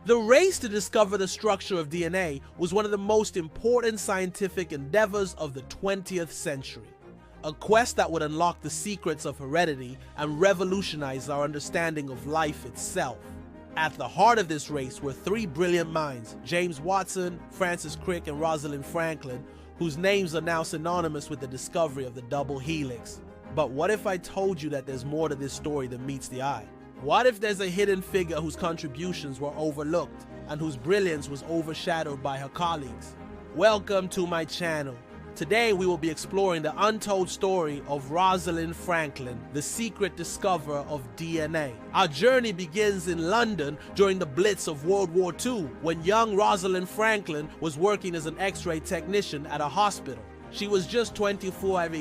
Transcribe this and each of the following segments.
The race to discover the structure of DNA was one of the most important scientific endeavors of the 20th century. A quest that would unlock the secrets of heredity and revolutionize our understanding of life itself. At the heart of this race were three brilliant minds, James Watson, Francis Crick, and Rosalind Franklin, whose names are now synonymous with the discovery of the double helix. But what if I told you that there's more to this story than meets the eye? What if there's a hidden figure whose contributions were overlooked and whose brilliance was overshadowed by her colleagues? Welcome to my channel. Today we will be exploring the untold story of Rosalind Franklin, the secret discoverer of DNA. Our journey begins in London during the Blitz of World War II, when young Rosalind Franklin was working as an X-ray technician at a hospital. She was just 23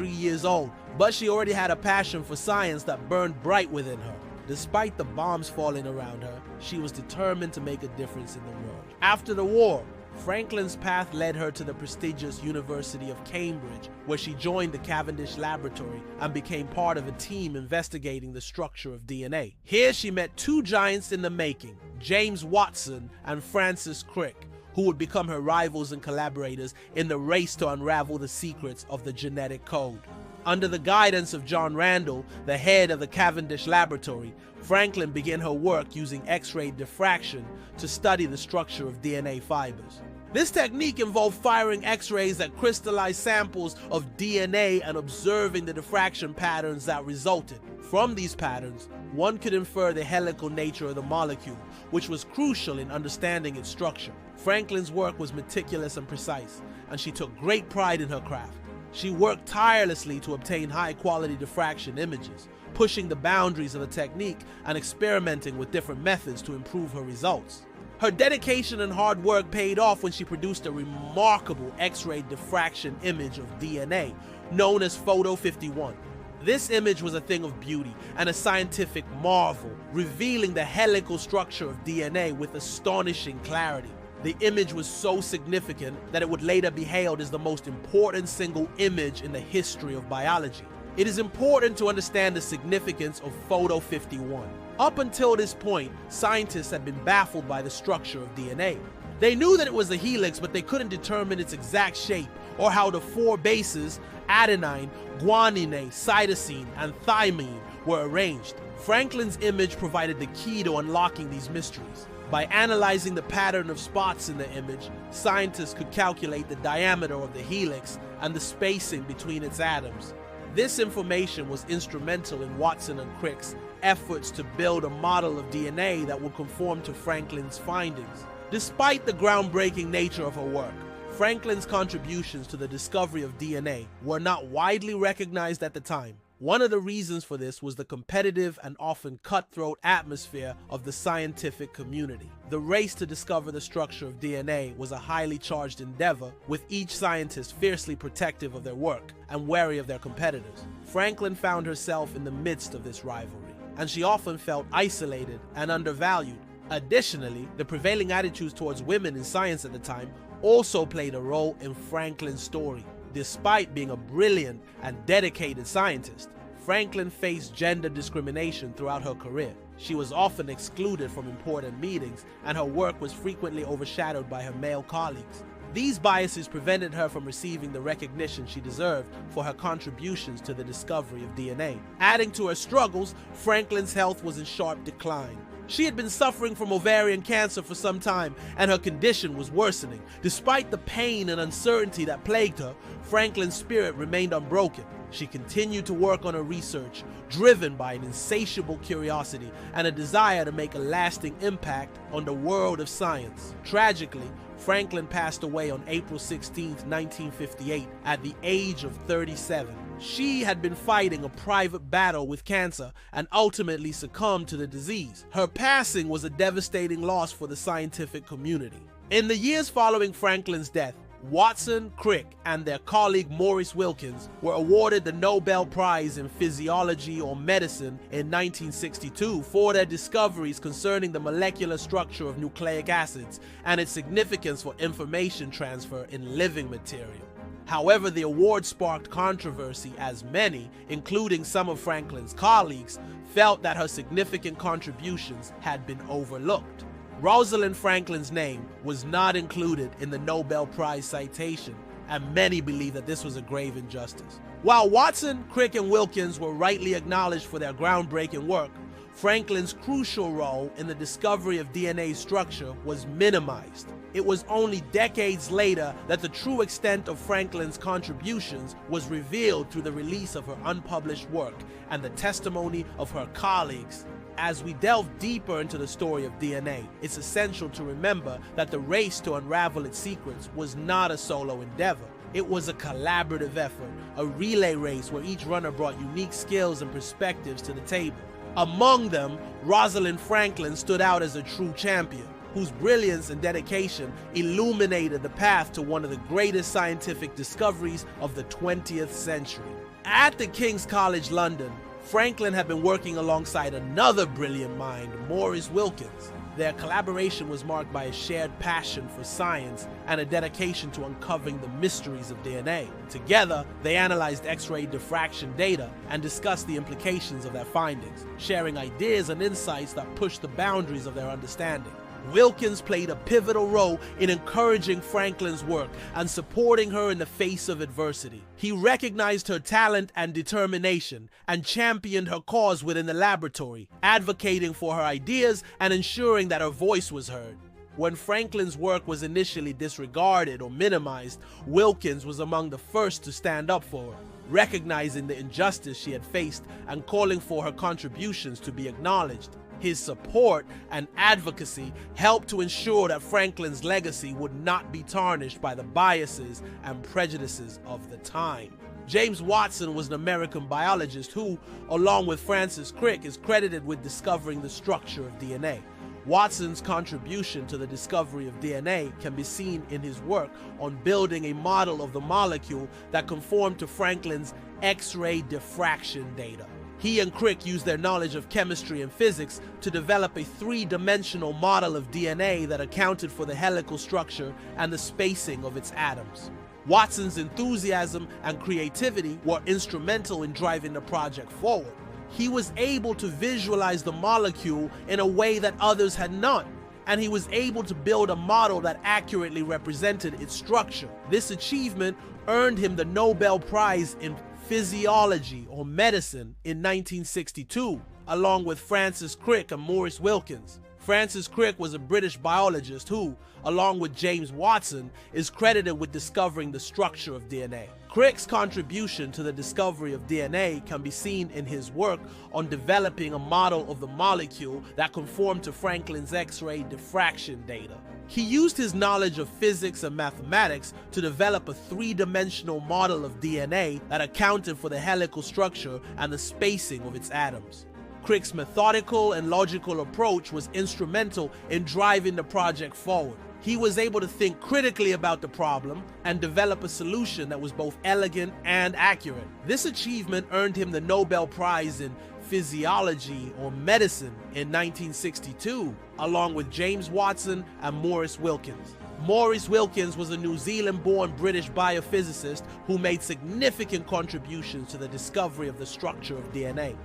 years old, but she already had a passion for science that burned bright within her. Despite the bombs falling around her, she was determined to make a difference in the world. After the war, Franklin's path led her to the prestigious University of Cambridge, where she joined the Cavendish Laboratory and became part of a team investigating the structure of DNA. Here she met two giants in the making, James Watson and Francis Crick, who would become her rivals and collaborators in the race to unravel the secrets of the genetic code. Under the guidance of John Randall, the head of the Cavendish Laboratory, Franklin began her work using X-ray diffraction to study the structure of DNA fibers. This technique involved firing X-rays that crystallized samples of DNA and observing the diffraction patterns that resulted. From these patterns, one could infer the helical nature of the molecule, which was crucial in understanding its structure. Franklin's work was meticulous and precise, and she took great pride in her craft. She worked tirelessly to obtain high-quality diffraction images, pushing the boundaries of the technique and experimenting with different methods to improve her results. Her dedication and hard work paid off when she produced a remarkable X-ray diffraction image of DNA, known as Photo 51. This image was a thing of beauty and a scientific marvel, revealing the helical structure of DNA with astonishing clarity. The image was so significant that it would later be hailed as the most important single image in the history of biology. It is important to understand the significance of Photo 51. Up until this point, scientists had been baffled by the structure of DNA. They knew that it was a helix, but they couldn't determine its exact shape or how the four bases, adenine, guanine, cytosine, and thymine, were arranged. Franklin's image provided the key to unlocking these mysteries. By analyzing the pattern of spots in the image, scientists could calculate the diameter of the helix and the spacing between its atoms. This information was instrumental in Watson and Crick's efforts to build a model of DNA that would conform to Franklin's findings. Despite the groundbreaking nature of her work, Franklin's contributions to the discovery of DNA were not widely recognized at the time. One of the reasons for this was the competitive and often cutthroat atmosphere of the scientific community. The race to discover the structure of DNA was a highly charged endeavor, with each scientist fiercely protective of their work and wary of their competitors. Franklin found herself in the midst of this rivalry, and she often felt isolated and undervalued. Additionally, the prevailing attitudes towards women in science at the time also played a role in Franklin's story. Despite being a brilliant and dedicated scientist, Franklin faced gender discrimination throughout her career. She was often excluded from important meetings, and her work was frequently overshadowed by her male colleagues. These biases prevented her from receiving the recognition she deserved for her contributions to the discovery of DNA. Adding to her struggles, Franklin's health was in sharp decline. She had been suffering from ovarian cancer for some time, and her condition was worsening. Despite the pain and uncertainty that plagued her, Franklin's spirit remained unbroken. She continued to work on her research, driven by an insatiable curiosity and a desire to make a lasting impact on the world of science. Tragically, Franklin passed away on April 16, 1958, at the age of 37. She had been fighting a private battle with cancer and ultimately succumbed to the disease. Her passing was a devastating loss for the scientific community. In the years following Franklin's death, Watson, Crick, and their colleague Maurice Wilkins were awarded the Nobel Prize in Physiology or Medicine in 1962 for their discoveries concerning the molecular structure of nucleic acids and its significance for information transfer in living material. However, the award sparked controversy as many, including some of Franklin's colleagues, felt that her significant contributions had been overlooked. Rosalind Franklin's name was not included in the Nobel Prize citation, and many believe that this was a grave injustice. While Watson, Crick, and Wilkins were rightly acknowledged for their groundbreaking work, Franklin's crucial role in the discovery of DNA structure was minimized. It was only decades later that the true extent of Franklin's contributions was revealed through the release of her unpublished work and the testimony of her colleagues. As we delve deeper into the story of DNA, it's essential to remember that the race to unravel its secrets was not a solo endeavor. It was a collaborative effort, a relay race where each runner brought unique skills and perspectives to the table. Among them, Rosalind Franklin stood out as a true champion, whose brilliance and dedication illuminated the path to one of the greatest scientific discoveries of the 20th century. At the King's College London, Franklin had been working alongside another brilliant mind, Maurice Wilkins. Their collaboration was marked by a shared passion for science and a dedication to uncovering the mysteries of DNA. Together, they analyzed X-ray diffraction data and discussed the implications of their findings, sharing ideas and insights that pushed the boundaries of their understanding. Wilkins played a pivotal role in encouraging Franklin's work and supporting her in the face of adversity. He recognized her talent and determination and championed her cause within the laboratory, advocating for her ideas and ensuring that her voice was heard. When Franklin's work was initially disregarded or minimized, Wilkins was among the first to stand up for her, recognizing the injustice she had faced and calling for her contributions to be acknowledged. His support and advocacy helped to ensure that Franklin's legacy would not be tarnished by the biases and prejudices of the time. James Watson was an American biologist who, along with Francis Crick, is credited with discovering the structure of DNA. Watson's contribution to the discovery of DNA can be seen in his work on building a model of the molecule that conformed to Franklin's X-ray diffraction data. He and Crick used their knowledge of chemistry and physics to develop a three-dimensional model of DNA that accounted for the helical structure and the spacing of its atoms. Watson's enthusiasm and creativity were instrumental in driving the project forward. He was able to visualize the molecule in a way that others had not, and he was able to build a model that accurately represented its structure. This achievement earned him the Nobel Prize in Physiology or Medicine in 1962, along with Francis Crick and Maurice Wilkins. Francis Crick was a British biologist who, along with James Watson, is credited with discovering the structure of DNA. Crick's contribution to the discovery of DNA can be seen in his work on developing a model of the molecule that conformed to Franklin's X-ray diffraction data. He used his knowledge of physics and mathematics to develop a three-dimensional model of DNA that accounted for the helical structure and the spacing of its atoms. Crick's methodical and logical approach was instrumental in driving the project forward. He was able to think critically about the problem and develop a solution that was both elegant and accurate. This achievement earned him the Nobel Prize in Physiology or Medicine in 1962, along with James Watson and Maurice Wilkins. Maurice Wilkins was a New Zealand-born British biophysicist who made significant contributions to the discovery of the structure of DNA.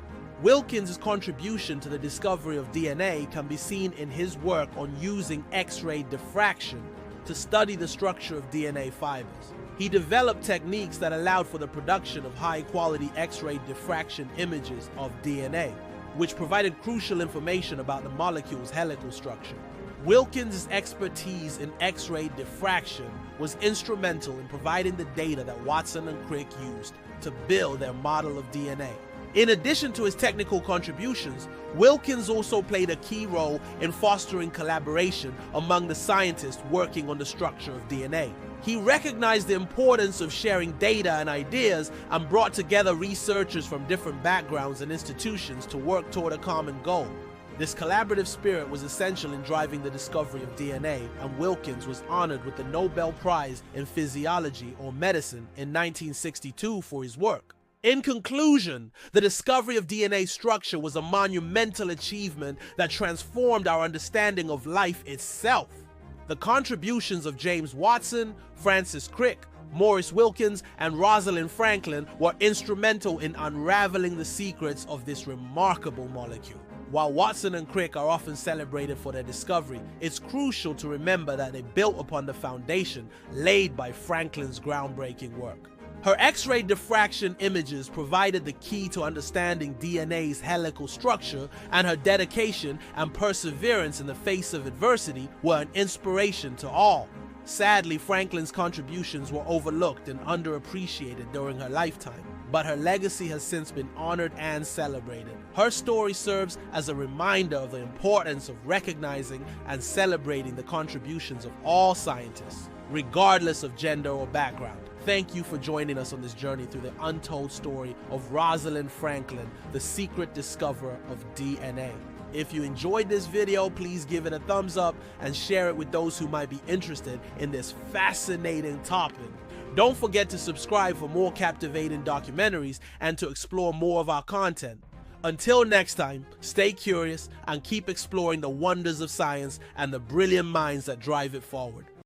Wilkins' contribution to the discovery of DNA can be seen in his work on using X-ray diffraction to study the structure of DNA fibers. He developed techniques that allowed for the production of high-quality X-ray diffraction images of DNA, which provided crucial information about the molecule's helical structure. Wilkins' expertise in X-ray diffraction was instrumental in providing the data that Watson and Crick used to build their model of DNA. In addition to his technical contributions, Wilkins also played a key role in fostering collaboration among the scientists working on the structure of DNA. He recognized the importance of sharing data and ideas and brought together researchers from different backgrounds and institutions to work toward a common goal. This collaborative spirit was essential in driving the discovery of DNA, and Wilkins was honored with the Nobel Prize in Physiology or Medicine in 1962 for his work. In conclusion, the discovery of DNA structure was a monumental achievement that transformed our understanding of life itself. The contributions of James Watson, Francis Crick, Maurice Wilkins and Rosalind Franklin were instrumental in unraveling the secrets of this remarkable molecule. While Watson and Crick are often celebrated for their discovery, it's crucial to remember that they built upon the foundation laid by Franklin's groundbreaking work. Her X-ray diffraction images provided the key to understanding DNA's helical structure, and her dedication and perseverance in the face of adversity were an inspiration to all. Sadly, Franklin's contributions were overlooked and underappreciated during her lifetime, but her legacy has since been honored and celebrated. Her story serves as a reminder of the importance of recognizing and celebrating the contributions of all scientists, regardless of gender or background. Thank you for joining us on this journey through the untold story of Rosalind Franklin, the secret discoverer of DNA. If you enjoyed this video, please give it a thumbs up and share it with those who might be interested in this fascinating topic. Don't forget to subscribe for more captivating documentaries and to explore more of our content. Until next time, stay curious and keep exploring the wonders of science and the brilliant minds that drive it forward.